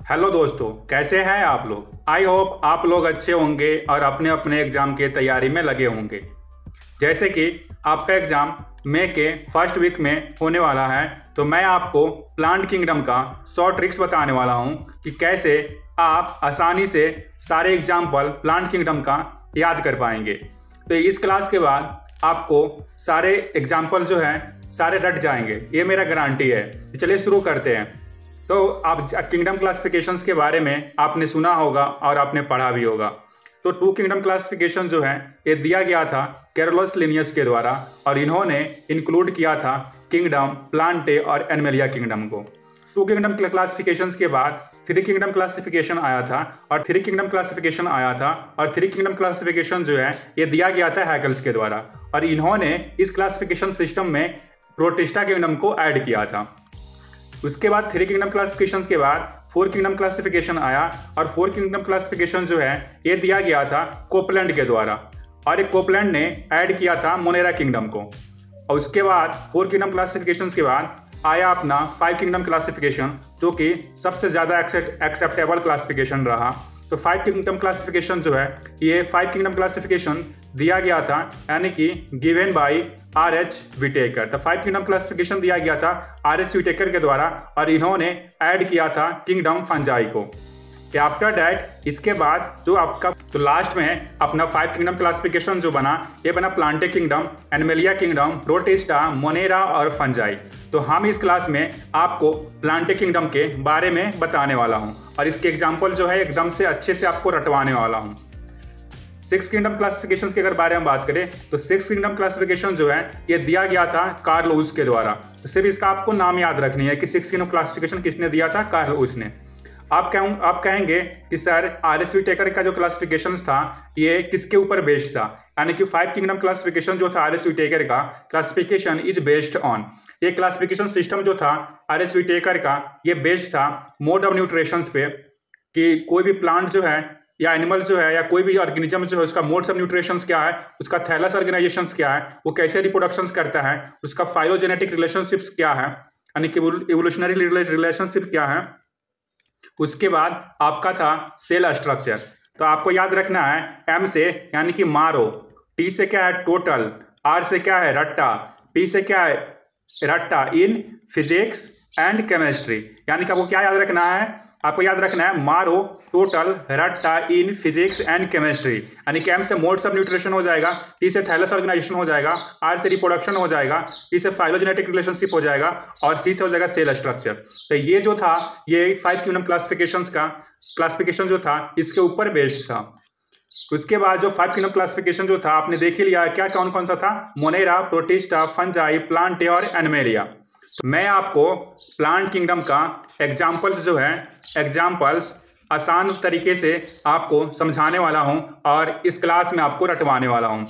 Hello दोस्तों, कैसे हैं आप लोग। आई होप आप लोग अच्छे होंगे और अपने अपने एग्ज़ाम की तैयारी में लगे होंगे। जैसे कि आपका एग्ज़ाम मई के फर्स्ट वीक में होने वाला है, तो मैं आपको प्लांट किंगडम का 100 ट्रिक्स बताने वाला हूं कि कैसे आप आसानी से सारे एग्जाम्पल प्लांट किंगडम का याद कर पाएंगे। तो इस क्लास के बाद आपको सारे एग्जाम्पल जो हैं सारे रट जाएंगे, ये मेरा गारंटी है। तो चलिए शुरू करते हैं। तो आप किंगडम क्लासिफिकेशंस के बारे में आपने सुना होगा और आपने पढ़ा भी होगा। तो 2 किंगडम क्लासिफिकेशन जो है ये दिया गया था कैरोलस लिनियस के द्वारा, और इन्होंने इंक्लूड किया था किंगडम, प्लांटे और एनिमलिया किंगडम को। 2 किंगडम क्लासिफिकेशंस के बाद 3 किंगडम क्लासिफिकेशन आया था, और 3 किंगडम क्लासिफिकेशन आया था, और 3 किंगडम क्लासिफिकेशन जो है ये दिया गया था हैकल्स के द्वारा, और इन्होंने इस क्लासिफिकेशन सिस्टम में प्रोटिस्टा किंगडम को ऐड किया था। उसके बाद 3 किंगडम क्लासिफिकेशन के बाद 4 किंगडम क्लासिफिकेशन आया, और 4 किंगडम क्लासिफिकेशन जो है ये दिया गया था कोपलैंड के द्वारा, और एक कोपलैंड ने ऐड किया था मोनेरा किंगडम को। और उसके बाद 4 किंगडम क्लासिफिकेशन के बाद आया अपना 5 किंगडम क्लासिफिकेशन, जो कि सबसे ज़्यादा एक्सेप्टेबल क्लासिफिकेशन रहा। तो 5 किंगडम क्लासिफिकेशन जो है ये 5 किंगडम क्लासिफिकेशन दिया गया था, यानी कि गिवन बाय R.H. विटेकर। तो 5 किंगडम क्लासिफिकेशन दिया गया था R.H. विटेकर के द्वारा, और इन्होंने ऐड किया था किंगडम फंजाई को। आफ्टर दैट इसके बाद जो आपका तो लास्ट में अपना 5 किंगडम क्लासिफिकेशन जो बना, ये बना Plantae kingdom, Animalia kingdom, protista, Monera और फंजाई। तो हम इस क्लास में आपको प्लांटे किंगडम के बारे में बताने वाला हूं, और इसके एग्जाम्पल जो है एकदम से अच्छे से आपको रटवाने वाला हूं। 6 किंगडम क्लासिफिकेशन के अगर बारे में बात करें तो 6 किंगडम क्लासिफिकेशन जो है ये दिया गया था कार्ल उस के द्वारा। तो सिर्फ इसका आपको नाम याद रखनी है कि 6 किंगडम क्लासिफिकेशन किसने दिया था, कार्ल उस ने। आप कहेंगे कि सर R.H. विटेकर का जो क्लासिफिकेशन था ये किसके ऊपर बेस्ड था, यानी कि 5 किंगडम क्लासिफिकेशन जो था R.H. विटेकर का क्लासिफिकेशन इज बेस्ड ऑन, ये क्लासिफिकेशन सिस्टम जो था R.H. विटेकर का ये बेस्ड था मोड ऑफ न्यूट्रिशंस पे, कि कोई भी प्लांट जो है या एनिमल जो है या कोई भी ऑर्गेनिज्म जो है उसका मोड्स ऑफ न्यूट्रिशंस क्या है, उसका थैलस ऑर्गेनाइजेशंस क्या है, वो कैसे रिप्रोडक्शंस करता है, उसका फाइलोजेनेटिक रिलेशनशिप्स क्या है, यानी कि इवोल्यूशनरी रिलेशनशिप क्या है। उसके बाद आपका था सेल स्ट्रक्चर। तो आपको याद रखना है M से यानी कि मारो, T से क्या है टोटल, R से क्या है रट्टा, P से क्या है रट्टा इन फिजिक्स एंड केमिस्ट्री। यानी कि आपको क्या याद रखना है, आपको याद रखना है मारो, टोटल, रट्टा इन फिजिक्स एंड केमिस्ट्री। यानी कि M से मोड्स ऑफ न्यूट्रिशन हो जाएगा, T से थैलस ऑर्गेनाइजेशन हो जाएगा, R से रिप्रोडक्शन हो जाएगा, P से फाइलोजेनेटिक रिलेशनशिप हो जाएगा, और C से हो जाएगा सेल स्ट्रक्चर। तो ये जो था ये 5 किंगडम क्लासिफिकेशंस का क्लासिफिकेशन जो था इसके ऊपर बेस्ड था। उसके बाद जो 5 किंगडम क्लासिफिकेशन जो था आपने देख ही लिया क्या कौन कौन सा था, मोनेरा, प्रोटिस्टा, फंजाई, प्लांटे और एनिमलिया। तो मैं आपको प्लांट किंगडम का एग्जाम्पल्स जो है एग्जाम्पल्स आसान तरीके से आपको समझाने वाला हूं, और इस क्लास में आपको रटवाने वाला हूं।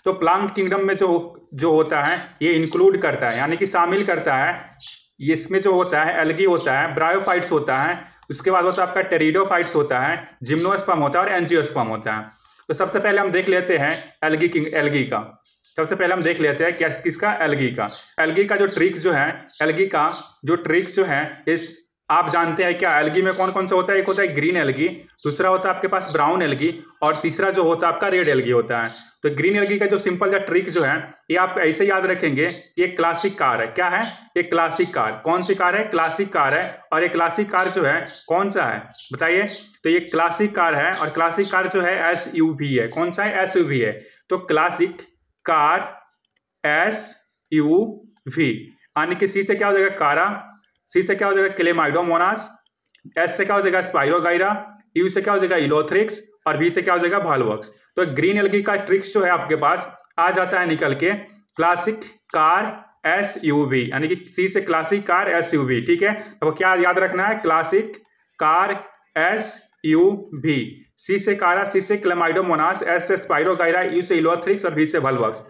तो प्लांट किंगडम में जो होता है ये इंक्लूड करता है, यानी कि शामिल करता है, इसमें जो होता है एल्गी होता है, ब्रायोफाइट्स होता है, उसके बाद होता है आपका टेरिडोफाइट्स होता है, जिम्नोस्पर्म होता है और एंजियोस्पर्म होता है। तो सबसे पहले हम देख लेते हैं एल्गी का। सबसे पहले हम देख लेते हैं क्या किसका, एल्गी का। एल्गी का जो ट्रिक जो है, एल्गी का जो ट्रिक जो है इस आप जानते हैं क्या एल्गी में कौन कौन सा होता है, एक होता है ग्रीन एल्गी, दूसरा होता है आपके पास ब्राउन एल्गी, और तीसरा जो होता है आपका रेड एल्गी होता है। तो ग्रीन एल्गी का जो सिंपल सा ट्रिक जो है ये आप ऐसे याद रखेंगे, ये क्लासिक कार है। क्या है ये, क्लासिक कार। कौन सी कार है, क्लासिक कार है। और ये क्लासिक कार जो है कौन सा है बताइए, तो ये क्लासिक कार है, और क्लासिक कार जो है SUV है। कौन सा है, SUV है। तो क्लासिक कार SUV, यानी कि C से क्या हो जाएगा कारा, C से क्या हो जाएगा क्लेमाइडोमोनास, S से क्या हो जाएगा स्पाइरोगाइरा, U से क्या हो जाएगा इलोथ्रिक्स, और V से क्या हो जाएगा भालवॉक्स। तो ग्रीन एल्गी का ट्रिक्स जो है आपके पास आ जाता है निकल के क्लासिक कार SUV, यानी कि C से क्लासिक कार SUV। ठीक है, तो क्या याद रखना है, क्लासिक कार SUV, C से कारा, C से क्लेमाइडोमोनास, S से स्पाइरोगाइरा, U से इलोथ्रिक्स और V से भालवॉक्स।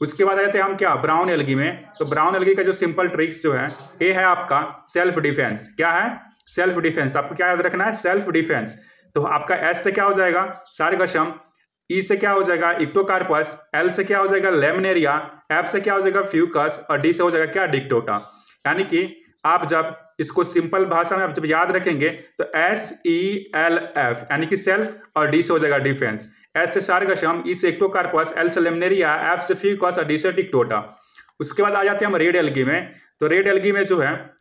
उसके बाद आ जाते हैं हम क्या, ब्राउन एल्गी में। तो ब्राउन एल्गी का जो सिंपल ट्रिक्स जो है ये है आपका सेल्फ डिफेंस। क्या है, सेल्फ डिफेंस। तो आपको क्या याद रखना है, सेल्फ डिफेंस। तो आपका S से क्या हो जाएगा सारगशम, E से क्या हो जाएगा इक्टोकार्पस, L से क्या हो जाएगा लेमनेरिया, F से क्या हो जाएगा फ्यूकस, और D से हो जाएगा क्या डिक्टोटा। यानी कि आप जब इसको सिंपल भाषा में आप जब याद रखेंगे तो SELF यानी कि सेल्फ, और D से हो जाएगा डिफेंस, S से सार्गसम, E से एक्टोकार्पस, L से लेमनेरिया, F से फिकस और D से टिक्टोटा। उसके बाद आ जाते हैं हम रेड एल्गी में। तो रेड एल्गी में जो है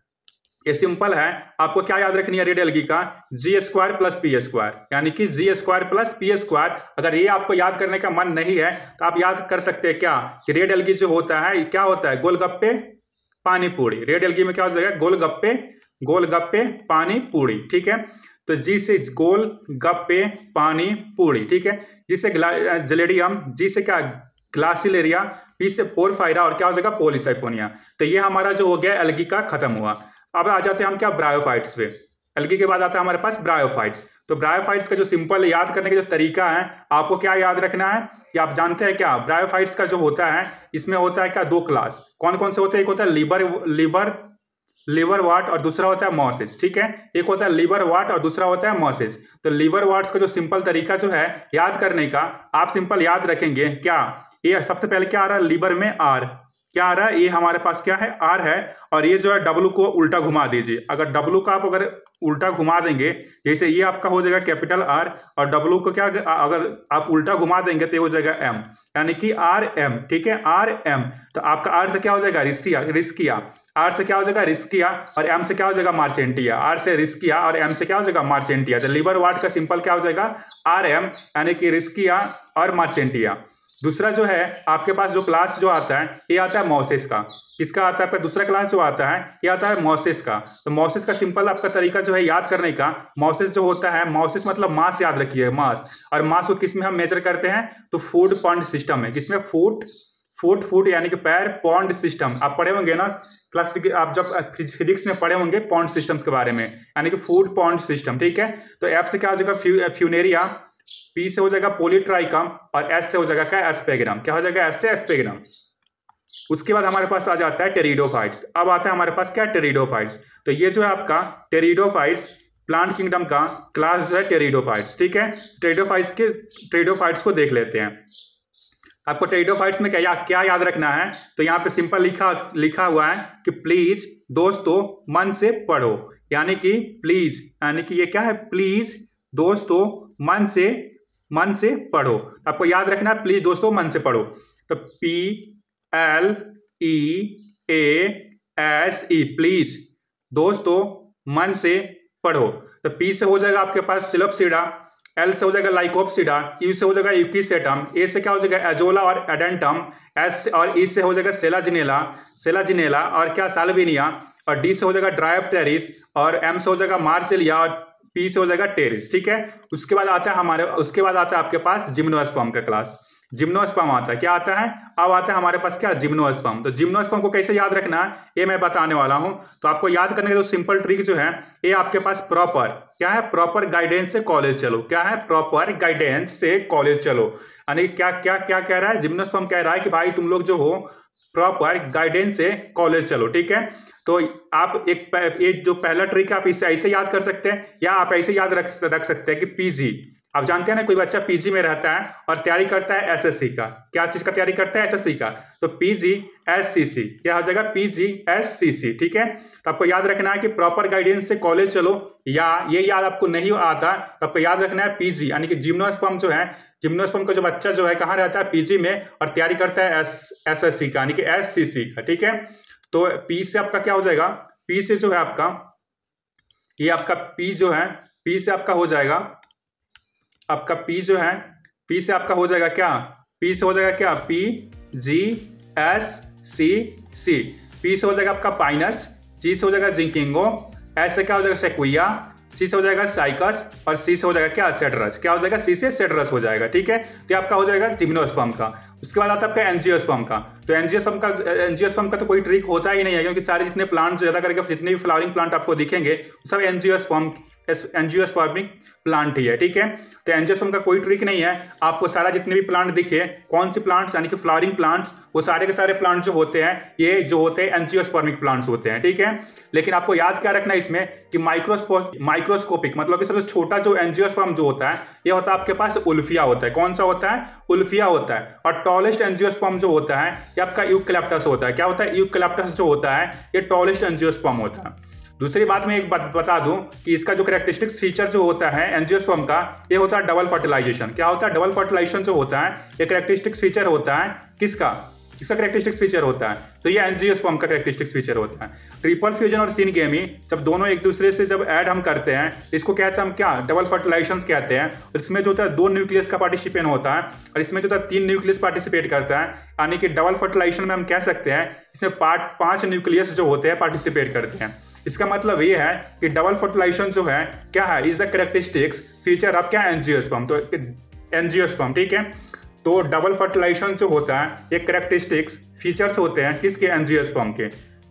ये सिंपल है, आपको क्या याद रखनी है रेड एल्गी का, G² प्लस P², यानी कि G² प्लस P²। अगर ये आपको याद करने का मन नहीं है तो आप याद कर सकते हैं क्या कि रेड एल्गी जो होता है क्या होता है, गोलगप्पे पानी पूरी। रेड एल्गी में क्या हो जाएगा, गोलगप्पे पानी पूरी, ठीक है। तो जी से गोलगप्पे पानी पूरी, ठीक है। जिससे जलेडियम, जी से क्या ग्लासिलेरिया, पी से पोरफायरा और क्या हो जाएगा पॉलीसाइफोनिया। तो ये हमारा जो हो गया एल्गी का खत्म हुआ। अब आ जाते हैं हम क्या ब्रायोफाइट्स पे। एल्गी के बाद आता है हमारे पास ब्रायोफाइट्स। तो ब्रायोफाइट्स का जो सिंपल याद करने का जो तरीका है, आपको क्या याद रखना है कि आप जानते हैं क्या ब्रायोफाइट्स का जो होता है इसमें होता है क्या दो क्लास, कौन कौन से होते हैं, एक होता है लिवर वाट और दूसरा होता है मॉसिस, ठीक है। एक होता है लिवर वाट और दूसरा होता है मॉसिस। तो लिवर वाट्स का जो सिंपल तरीका जो है याद करने का, आप सिंपल याद रखेंगे क्या, ये सबसे पहले क्या आ रहा है लिवर में आर, क्या आ रहा है ये हमारे पास क्या है आर है, और ये जो है डब्लू को उल्टा घुमा दीजिए। अगर डब्लू का आप अगर उल्टा घुमा देंगे, जैसे ये आपका हो जाएगा कैपिटल आर और डब्लू को क्या अगर आप उल्टा घुमा देंगे तो ये हो जाएगा एम, यानी कि RM, ठीक है RM। तो आपका आर से क्या हो जाएगा रिस्किया, आर से क्या हो जाएगा रिस्किया और एम से क्या हो जाएगा मार्चेंटिया, आर से रिस्किया और एम से क्या हो जाएगा मार्चेंटिया। तो लिवर वाट का सिंपल क्या हो जाएगा RM, यानी कि रिस्किया और मार्चेंटिया। दूसरा जो है आपके पास जो क्लास जो आता है ये आता है मॉसिस का। किसका आता है आपका दूसरा क्लास जो आता है ये आता है मॉसिस का। तो मॉसिस का सिंपल आपका तरीका जो है याद करने का, मॉसिस जो होता है, मॉसिस मतलब मास याद रखिए, मास। और मास को किस में हम मेजर करते हैं, तो फूट पॉन्ड सिस्टम में। किसमें, फूट यानी कि पैर पॉन्ड सिस्टम। आप पढ़े होंगे ना क्लास, आप जब फिजिक्स में पढ़े होंगे पॉन्ड सिस्टम्स के बारे में, यानी कि फूट पॉन्ड सिस्टम, ठीक है। तो एफ से क्या हो जाएगा फ्यूनेरिया, पी से हो जाएगा पोलीट्राइकम और एस से हो जाएगा क्या एस्पेग्राम, क्या हो जाएगा एस से एस्पेग्राम। उसके बाद हमारे पास आ जाता है टेरिडोफाइट्स। अब आता है हमारे पास क्या टेरिडोफाइट्स। तो ये जो है आपका टेरिडोफाइट्स प्लांट किंगडम का क्लास जो है टेरिडोफाइट्स, ठीक है। टेरिडोफाइट्स को देख लेते हैं। आपको टेरिडोफाइट्स में क्या याद रखना है, तो यहाँ पे सिंपल लिखा हुआ है कि प्लीज दोस्तों मन से पढ़ो, यानी कि प्लीज, यानी कि ये क्या है प्लीज दोस्तों मन से पढ़ो। आपको याद रखना है प्लीज दोस्तों मन से पढ़ो। तो PLEASE प्लीज दोस्तों मन से पढ़ो। तो पी से हो जाएगा आपके पास सिलोप्सिडा, एल से हो जाएगा लाइकोप्सिडा, यू से हो जाएगा यूकिसेटम, ए से क्या हो जाएगा एजोला और एडेंटम, एस और ई से हो जाएगा सेलाजिनेला और क्या साल्विनिया, और डी से हो जाएगा ड्रायोप्टेरिस, और एम से हो जाएगा मार्सेलिया, और पी से हो जाएगा टेरिस, ठीक है। उसके बाद आता है आपके पास जिम्नोस्पर्म का क्लास। जिम्नोस्पर्म आता है, क्या आता है, अब आता है हमारे पास क्या जिम्नोस्पर्म। तो जिम्नोस्पर्म को कैसे याद रखना है ये मैं बताने वाला हूं। तो आपको याद करने का जो सिंपल ट्रिक जो है ये आपके पास प्रॉपर गाइडेंस से कॉलेज चलो। क्या है, प्रॉपर गाइडेंस से कॉलेज चलो, यानी क्या कह रहा है जिम्नोस्पर्म कह रहा है कि भाई तुम लोग जो हो प्रॉपर गाइडेंस से कॉलेज चलो, ठीक है। तो आप एक जो पहला ट्रिक है आप इससे ऐसे याद कर सकते हैं, या आप ऐसे याद रख सकते हैं कि PG, आप जानते हैं ना कोई बच्चा PG में रहता है और तैयारी करता है SSC का, क्या चीज का तैयारी करता है SSC का, तो PGSCC, क्या हो जाएगा PGSCC, ठीक है। तो आपको याद रखना है कि प्रॉपर गाइडेंस से कॉलेज चलो, या ये याद आपको नहीं आता तो आपको याद रखना है PG, यानी कि जिम्नोस्पर्म जो है, जिम्नोस्पर्म का जो बच्चा जो है कहाँ रहता है PG में और तैयारी करता है SSC का, यानी कि SCC का, ठीक है। तो P से आपका क्या हो जाएगा, P से जो है आपका ये आपका P जो है, P से आपका हो जाएगा आपका P जो है, P से आपका हो जाएगा क्या, P से हो जाएगा क्या PGSCC, P से हो जाएगा आपका पाइनस, G से हो जाएगा जिंकिंगो, S से क्या हो जाएगा सेक्विया, C से हो जाएगा साइकस और C से हो जाएगा क्या सेड्रस, क्या हो जाएगा C से सेड्रस हो जाएगा, ठीक है। तो आपका हो जाएगा जिम्नोस्पर्म का। उसके बाद आता है आपका एंजियोस्पर्म का। तो एंजियोस्पर्म का तो कोई ट्रिक होता ही नहीं है, क्योंकि सारे जितने प्लांट ज्यादा करके जितने भी फ्लावरिंग प्लांट आपको दिखेंगे सब एंजियोस्पर्म एंजियोस्पर्मिक प्लांट ही है, ठीक है। तो एंजियोस्पर्म का कोई ट्रिक नहीं है, आपको सारा जितने भी प्लांट दिखे, कौन से प्लांट्स यानी कि फ्लावरिंग प्लांट्स, वो सारे के सारे प्लांट जो होते हैं ये जो होते हैं एंजियोस्पर्मिक प्लांट्स होते हैं, ठीक है। लेकिन आपको याद क्या रखना है इसमें कि माइक्रोस्कोपिक मतलब कि सबसे छोटा जो एंजियोस्पर्म जो होता है ये होता है आपके पास उल्फिया होता है। कौन सा होता है? उल्फिया होता है। और टॉलेस्ट एंजियोस्पर्म जो होता है ये आपका यूकैलिप्टस होता है। क्या होता है? यूकैलिप्टस जो होता है ये टॉलेस्ट एंजियोस्पर्म होता है। दूसरी बात मैं एक बात बता दूं कि इसका जो कैरेक्टरिस्टिक्स फीचर जो होता है एंजियोस्पर्म का ये होता है डबल फर्टिलाइजेशन। क्या होता है? डबल फर्टिलाइजेशन जो होता है ये कैरेक्टरिस्टिक्स फीचर होता है किसका? इसका कैरेक्टरिस्टिक्स फीचर होता है। तो ये एंजियोस्पर्म का कैरेक्टरिस्टिक्स फीचर होता है। ट्रिपल फ्यूजन और सिनगेमी जब दोनों एक दूसरे से जब ऐड हम करते हैं इसको कहते हैं हम क्या? डबल फर्टिलाइजेशन कहते हैं। और इसमें जो होता है 2 न्यूक्लियस का पार्टिसिपेट होता है और इसमें जो होता है 3 न्यूक्लियस पार्टिसिपेट करता है, यानी कि डबल फर्टिलाइजेशन में हम कह सकते हैं इसमें 5 न्यूक्लियस जो होते हैं पार्टिसिपेट करते हैं। इसका मतलब ये है कि डबल फर्टिलाइजेशन जो है क्या है? Is the characteristics feature of क्या? एंजियोस्पर्म। तो एंजियोस्पर्म, ठीक है। तो डबल फर्टिलाइजेशन जो होता है ये कैरेक्टरिस्टिक्स फीचर्स होते हैं किसके? एंजियोस्पर्म के।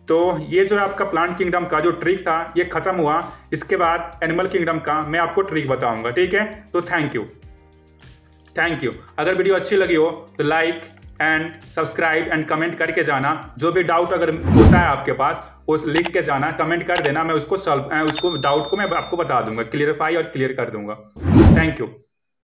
तो ये जो आपका प्लांट किंगडम का जो ट्रिक था ये खत्म हुआ। इसके बाद एनिमल किंगडम का मैं आपको ट्रिक बताऊंगा, ठीक है। तो थैंक यू। अगर वीडियो अच्छी लगी हो तो like and subscribe and comment करके जाना। जो भी डाउट अगर होता है आपके पास वो लिख के जाना, कमेंट कर देना, मैं उसको डाउट को मैं आपको बता दूंगा, क्लियरफाई और क्लियर कर दूंगा। Thank you.